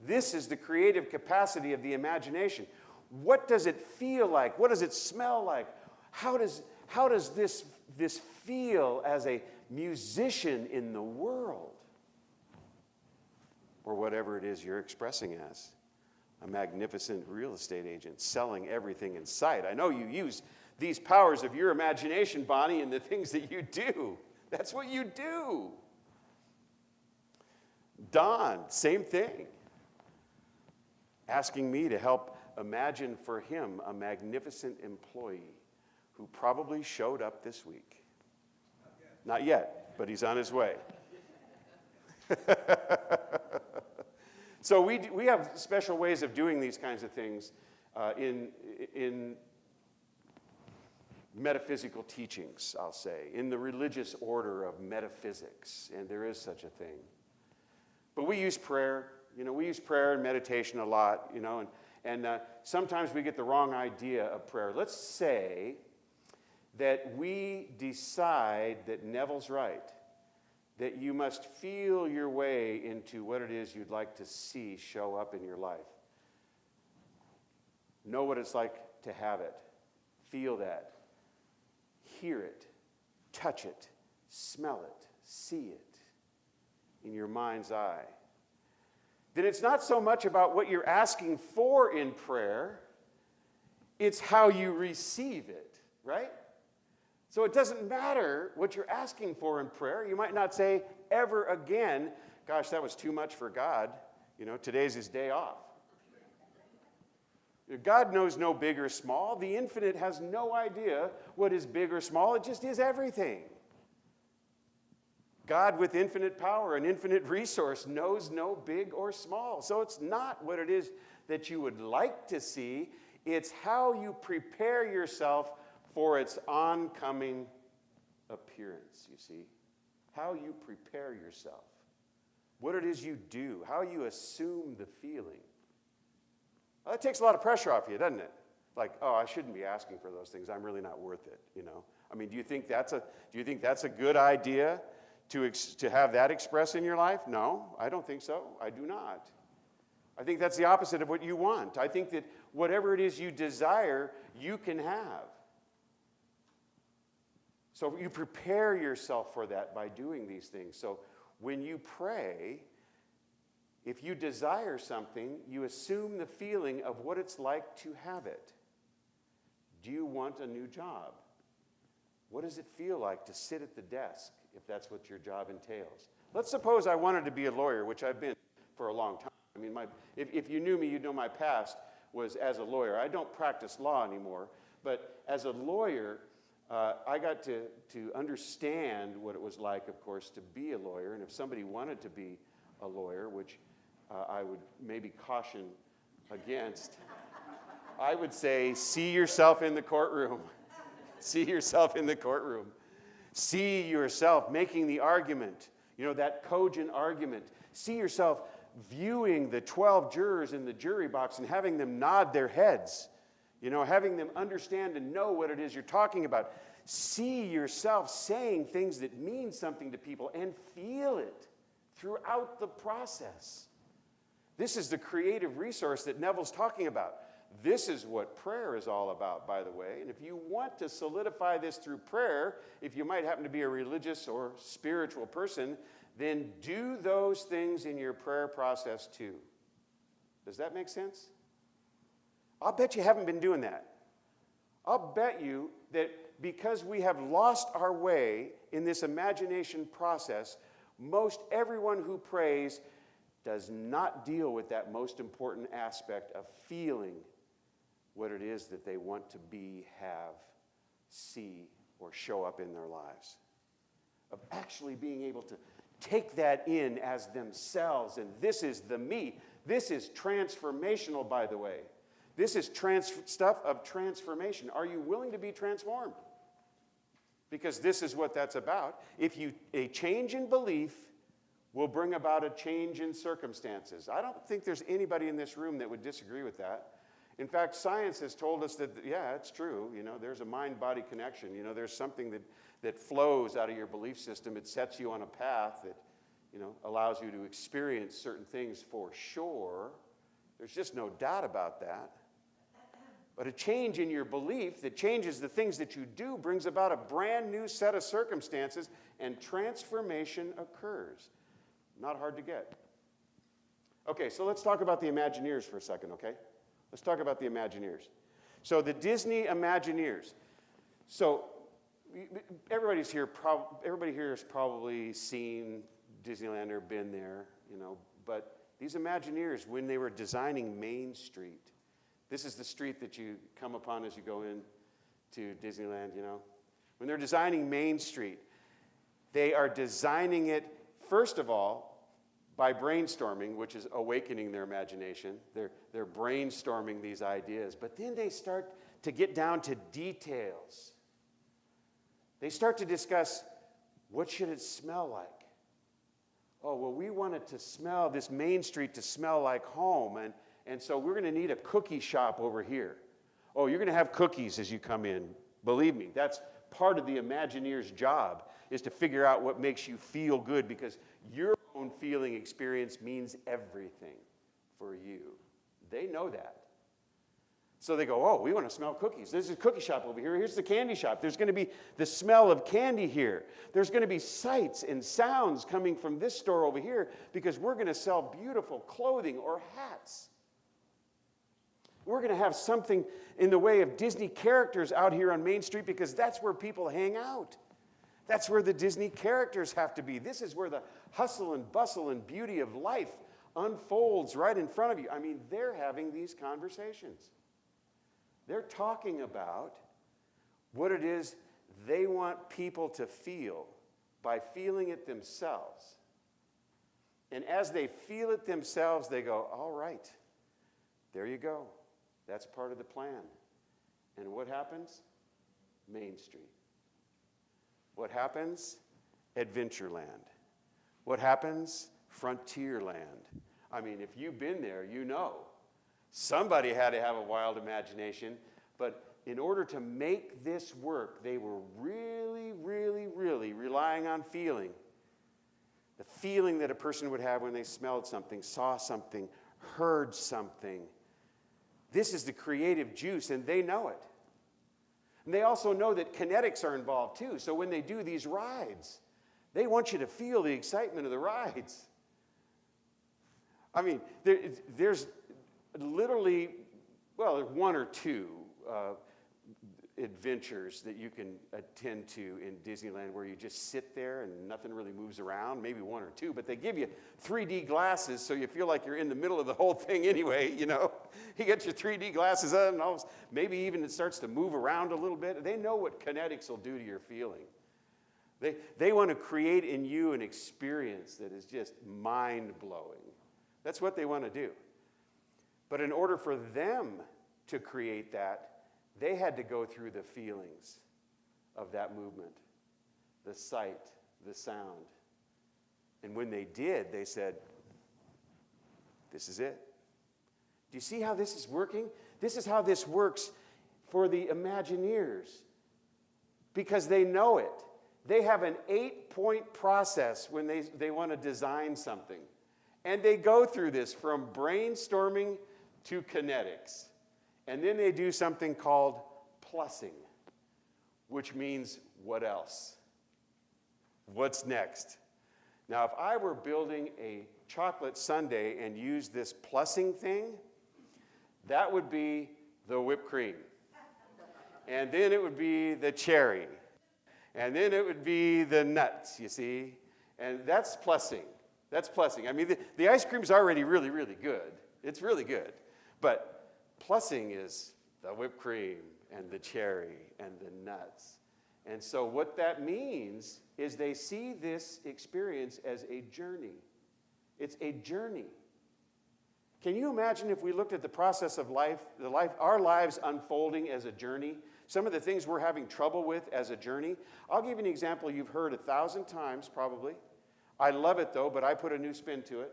S1: This is the creative capacity of the imagination. What does it feel like? What does it smell like? How does this feel as a musician in the world? Or whatever it is you're expressing as. A magnificent real estate agent selling everything in sight. I know you use these powers of your imagination, Bonnie, in the things that you do. That's what you do. Don, same thing. Asking me to help imagine for him a magnificent employee who probably showed up this week. Not yet, but he's on his way. So we have special ways of doing these kinds of things in metaphysical teachings, I'll say, in the religious order of metaphysics, and there is such a thing. But we use prayer. We use prayer and meditation a lot, and sometimes we get the wrong idea of prayer. Let's say that we decide that Neville's right, that you must feel your way into what it is you'd like to see show up in your life. Know what it's like to have it. Feel that. Hear it. Touch it. Smell it. See it in your mind's eye. Then it's not so much about what you're asking for in prayer, it's how you receive it, right? So it doesn't matter what you're asking for in prayer. You might not say ever again, gosh, that was too much for God. Today's his day off. God knows no big or small. The infinite has no idea what is big or small. It just is everything. God with infinite power and infinite resource knows no big or small. So it's not what it is that you would like to see. It's how you prepare yourself for its oncoming appearance, you see. How you prepare yourself. What it is you do. How you assume the feeling. Well, that takes a lot of pressure off you, doesn't it? Like, oh, I shouldn't be asking for those things. I'm really not worth it, I mean, do you think that's a good idea to have that expressed in your life? No, I don't think so. I do not. I think that's the opposite of what you want. I think that whatever it is you desire, you can have. So you prepare yourself for that by doing these things. So when you pray, if you desire something, you assume the feeling of what it's like to have it. Do you want a new job? What does it feel like to sit at the desk, if that's what your job entails? Let's suppose I wanted to be a lawyer, which I've been for a long time. I mean, if you knew me, you'd know my past was as a lawyer. I don't practice law anymore, but as a lawyer, I got to understand what it was like, of course, to be a lawyer. And if somebody wanted to be a lawyer, which I would maybe caution against, I would say, see yourself in the courtroom. See yourself in the courtroom. See yourself making the argument, that cogent argument. See yourself viewing the 12 jurors in the jury box and having them nod their heads. Having them understand and know what it is you're talking about. See yourself saying things that mean something to people and feel it throughout the process. This is the creative resource that Neville's talking about. This is what prayer is all about, by the way. And if you want to solidify this through prayer, if you might happen to be a religious or spiritual person, then do those things in your prayer process too. Does that make sense? I'll bet you haven't been doing that. I'll bet you that because we have lost our way in this imagination process, most everyone who prays does not deal with that most important aspect of feeling what it is that they want to be, have, see, or show up in their lives. of actually being able to take that in as themselves. And this is the me. This is transformational, by the way. This is stuff of transformation. Are you willing to be transformed? Because this is what that's about. A change in belief will bring about a change in circumstances. I don't think there's anybody in this room that would disagree with that. In fact, science has told us that, yeah, it's true. There's a mind-body connection. There's something that flows out of your belief system. It sets you on a path that, allows you to experience certain things for sure. There's just no doubt about that. But a change in your belief that changes the things that you do brings about a brand new set of circumstances, and transformation occurs. Not hard to get. Okay, so let's talk about the Imagineers for a second, okay? Let's talk about the Imagineers. So the Disney Imagineers. So everybody here has probably seen Disneyland or been there, but these Imagineers, when they were designing Main Street, this is the street that you come upon as you go into Disneyland, When they're designing Main Street, they are designing it, first of all, by brainstorming, which is awakening their imagination. They're brainstorming these ideas. But then they start to get down to details. They start to discuss, what should it smell like? Oh, well, we want it to smell, this Main Street to smell like home. And so we're going to need a cookie shop over here. Oh, you're going to have cookies as you come in. Believe me, that's part of the Imagineer's job, is to figure out what makes you feel good, because your own feeling experience means everything for you. They know that. So they go, oh, we want to smell cookies. There's a cookie shop over here. Here's the candy shop. There's going to be the smell of candy here. There's going to be sights and sounds coming from this store over here, because we're going to sell beautiful clothing or hats. We're going to have something in the way of Disney characters out here on Main Street, because that's where people hang out. That's where the Disney characters have to be. This is where the hustle and bustle and beauty of life unfolds right in front of you. I mean, they're having these conversations. They're talking about what it is they want people to feel by feeling it themselves. And as they feel it themselves, they go, all right, there you go. That's part of the plan. And what happens? Main Street. What happens? Adventureland. What happens? Frontierland. I mean, if you've been there, you know. Somebody had to have a wild imagination, but in order to make this work, they were really, really, really relying on feeling. The feeling that a person would have when they smelled something, saw something, heard something. This is the creative juice, and they know it. And they also know that kinetics are involved too. So when they do these rides, they want you to feel the excitement of the rides. I mean, there's literally, well, there's one or two adventures that you can attend to in Disneyland where you just sit there and nothing really moves around, maybe one or two, but they give you 3D glasses so you feel like you're in the middle of the whole thing anyway, You get your 3D glasses on, and maybe even it starts to move around a little bit. They know what kinetics will do to your feeling. They want to create in you an experience that is just mind-blowing. That's what they want to do. But in order for them to create that, they had to go through the feelings of that movement, the sight, the sound. And when they did, they said, this is it. Do you see how this is working? This is how this works for the Imagineers, because they know it. They have an 8-point process when they want to design something. And they go through this from brainstorming to kinetics. And then they do something called plussing, which means what else? What's next? Now, if I were building a chocolate sundae and used this plussing thing, that would be the whipped cream. And then it would be the cherry. And then it would be the nuts, you see? And that's plussing. That's plussing. I mean, the ice cream's already really, really good. It's really good. But plussing is the whipped cream and the cherry and the nuts And so what that means is they see this experience as a journey. It's a journey. Can you imagine if we looked at the process of life, our lives unfolding as a journey? Some of the things we're having trouble with as a journey. I'll give you an example you've heard 1,000 times probably. I love it though, but I put a new spin to it.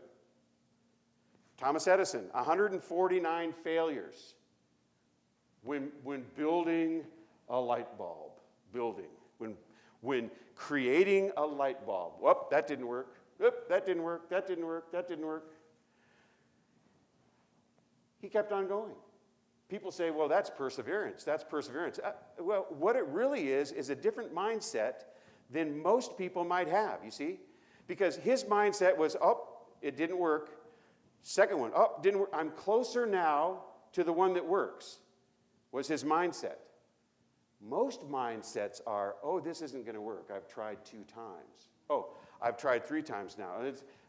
S1: Thomas Edison, 149 failures when building a light bulb. When creating a light bulb. Whoop, that didn't work. Whoop, that didn't work. That didn't work. That didn't work. He kept on going. People say, well, that's perseverance. That's perseverance. Well, what it really is a different mindset than most people might have, you see? Because his mindset was, oh, it didn't work. Second one, oh, didn't work. I'm closer now to the one that works, was his mindset. Most mindsets are, oh, this isn't going to work. I've tried 2 times. Oh, I've tried 3 times now.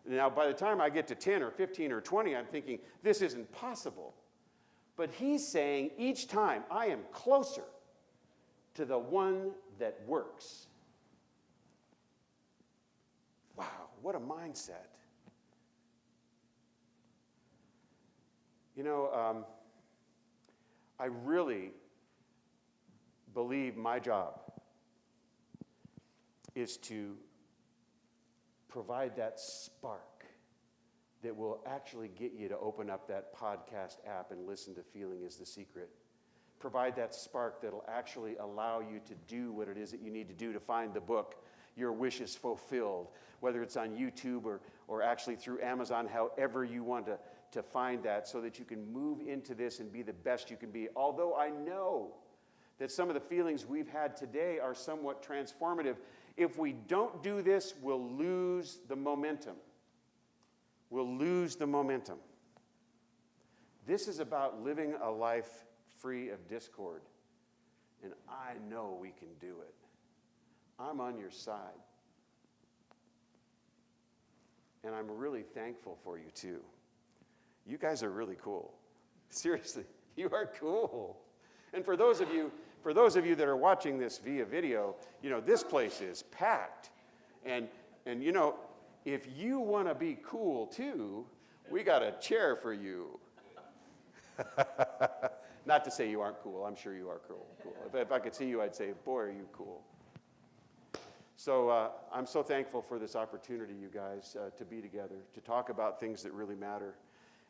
S1: Now, by the time I get to 10 or 15 or 20, I'm thinking, this isn't possible. But he's saying, each time, I am closer to the one that works. Wow, what a mindset. You know, I really believe my job is to provide that spark that will actually get you to open up that podcast app and listen to Feeling is the Secret. Provide that spark that'll actually allow you to do what it is that you need to do to find the book, Your Wish is Fulfilled, whether it's on YouTube or actually through Amazon, however you want to find that so that you can move into this and be the best you can be. Although I know that some of the feelings we've had today are somewhat transformative. If we don't do this, we'll lose the momentum. We'll lose the momentum. This is about living a life free of discord. And I know we can do it. I'm on your side. And I'm really thankful for you too. You guys are really cool. Seriously, you are cool. And for those of you that are watching this via video, you know, this place is packed. And you know, if you want to be cool too, we got a chair for you. Not to say you aren't cool. I'm sure you are cool. If I could see you, I'd say, boy, are you cool. So I'm so thankful for this opportunity, you guys, to be together, to talk about things that really matter.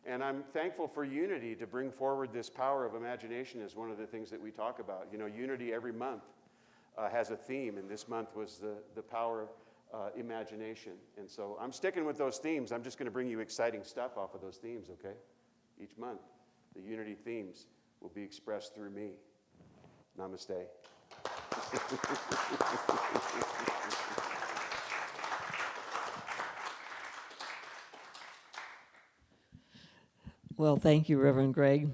S1: And I'm thankful for Unity to bring forward this power of imagination as one of the things that we talk about. You know, Unity every month has a theme, and this month was the power of imagination. And so I'm sticking with those themes. I'm just going to bring you exciting stuff off of those themes, okay? Each month, the Unity themes will be expressed through me. Namaste.
S2: Well, thank you, Reverend Greg.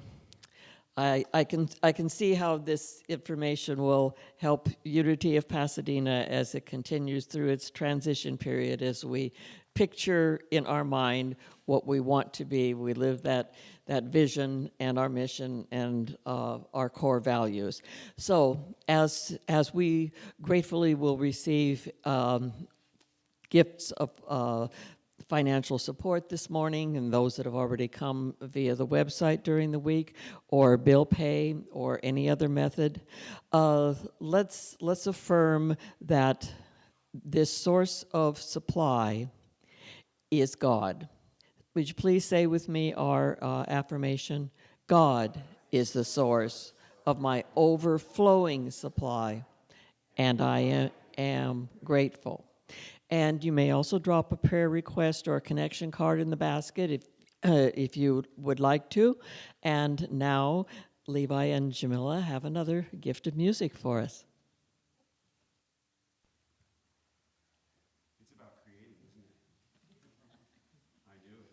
S2: I can see how this information will help Unity of Pasadena as it continues through its transition period, as we picture in our mind what we want to be. We live that vision and our mission and our core values. So as we gratefully will receive gifts of financial support this morning, and those that have already come via the website during the week, or bill pay, or any other method, let's affirm that this source of supply is God. Would you please say with me our affirmation? God is the source of my overflowing supply, and I am grateful. And you may also drop a prayer request or a connection card in the basket if you would like to. And now, Levi and Jamila have another gift of music for us.
S1: It's about creating, isn't it? I knew it.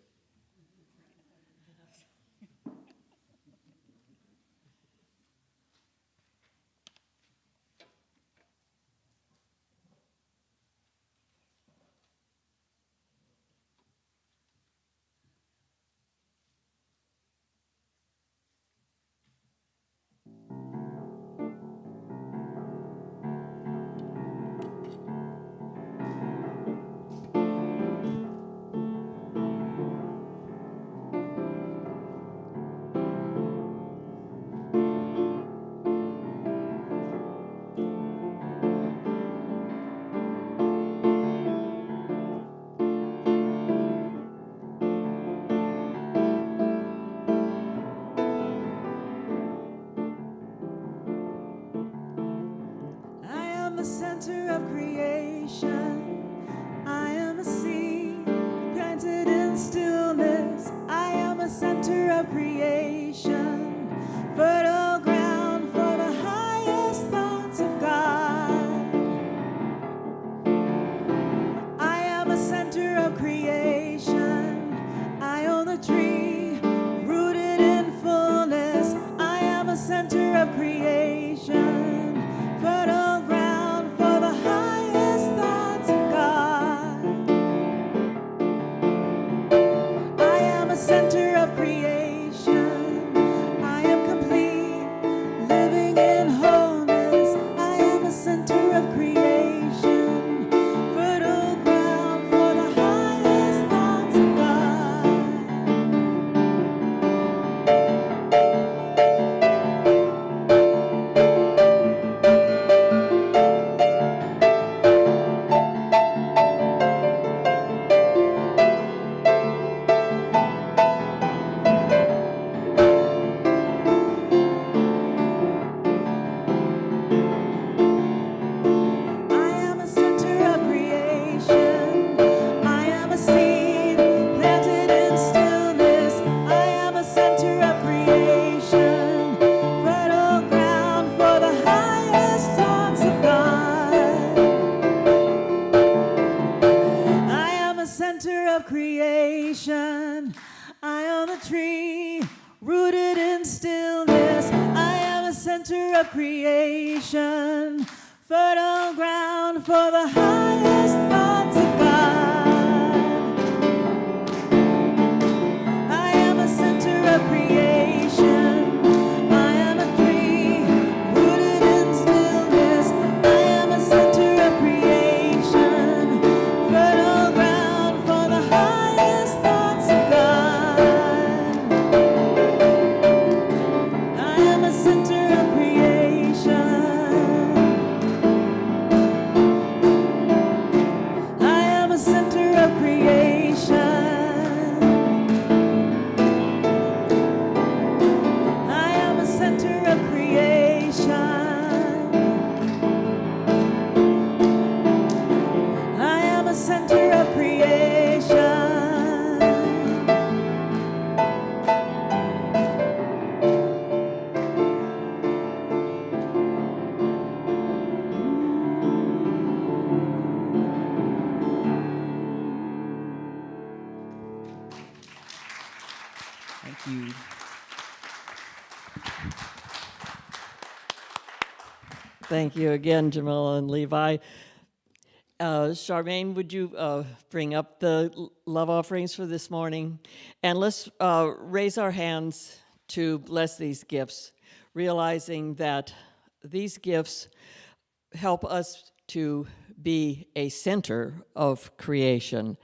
S5: center of creation, fertile ground for the highest thoughts of God. I am a center of creation. I am a tree rooted in stillness. I am a center of creation, fertile ground for the highest thoughts of God. I am a center of creation. I am a center of creation. I am a center of creation. I am a center of creation.
S6: Thank you.
S2: Thank you again, Jamila and Levi. Charmaine, would you bring up the love offerings for this morning? And let's raise our hands to bless these gifts, realizing that these gifts help us to be a center of creation.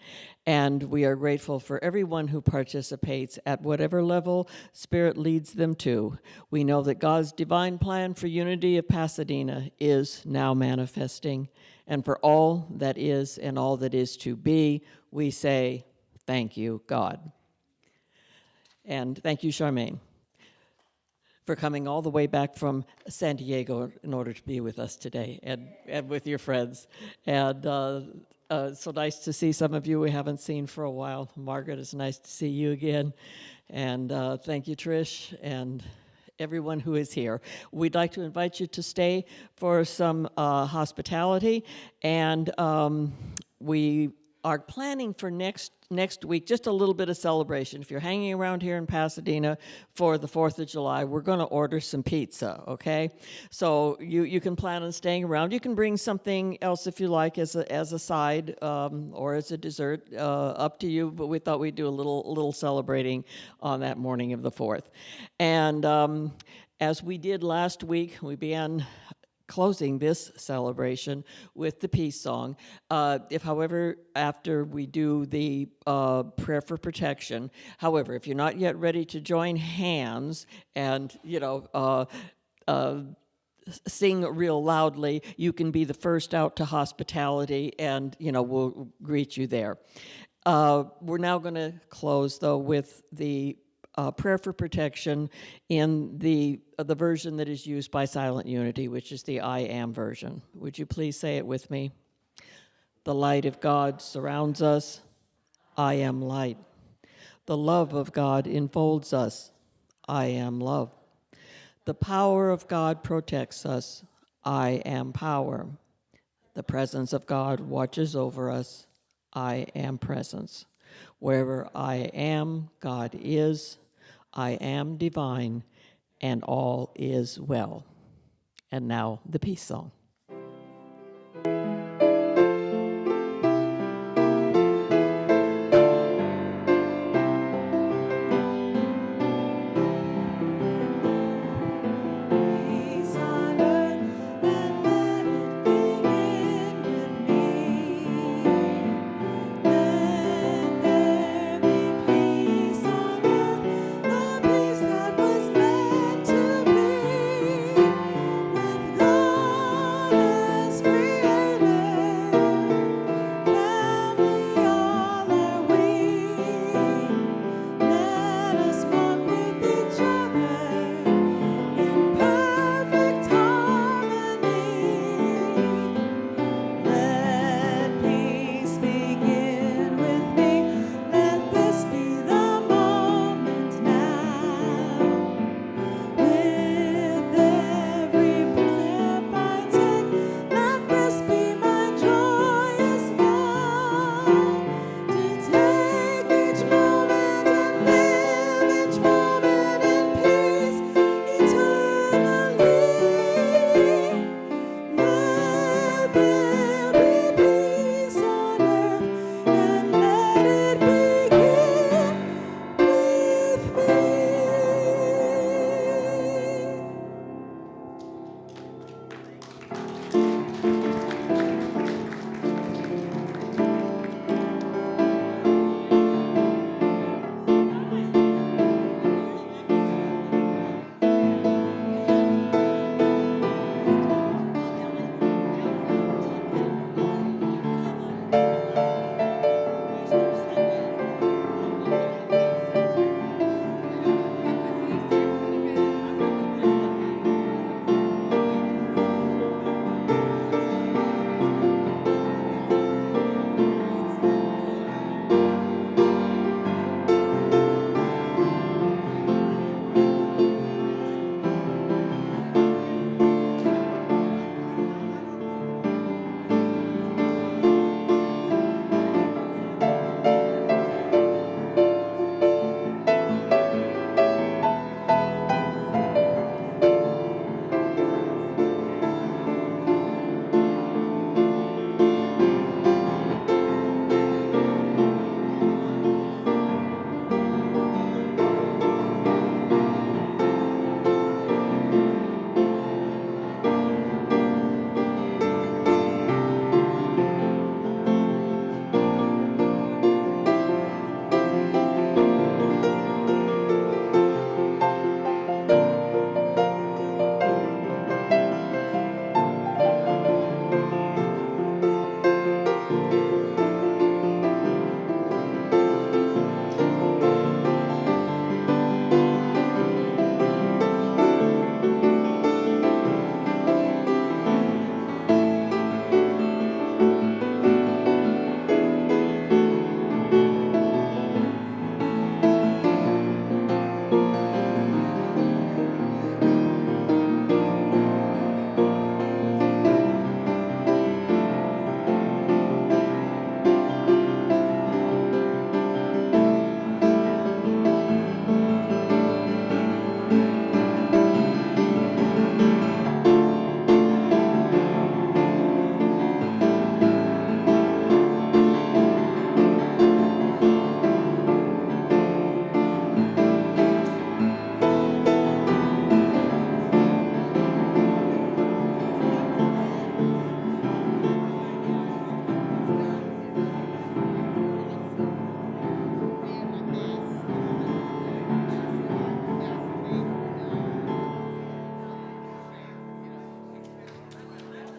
S2: And we are grateful for everyone who participates at whatever level Spirit leads them to. We know that God's divine plan for Unity of Pasadena is now manifesting. And for all that is and all that is to be, we say, thank you, God. And thank you, Charmaine, for coming all the way back from San Diego in order to be with us today and with your friends. And so nice to see some of you we haven't seen for a while. Margaret, it's nice to see you again. And thank you, Trish, and everyone who is here. We'd like to invite you to stay for some hospitality. And we are planning for next week just a little bit of celebration. If you're hanging around here in Pasadena for the 4th of July, we're going to order some pizza, okay? So you can plan on staying around. You can bring something else if you like as a side or as a dessert, up to you, but we thought we'd do a little celebrating on that morning of the 4th. And as we did last week, we began closing this celebration with the peace song. However, after we do the prayer for protection, however, if you're not yet ready to join hands and, sing real loudly, you can be the first out to hospitality and, we'll greet you there. We're now going to close, though, with the prayer for protection in the version that is used by Silent Unity, which is the I Am version. Would you please say it with me? The light of God surrounds us. I am light. The love of God enfolds us. I am love. The power of God protects us. I am power. The presence of God watches over us. I am presence. Wherever I am, God is. I am divine, and all is well. And now the peace song.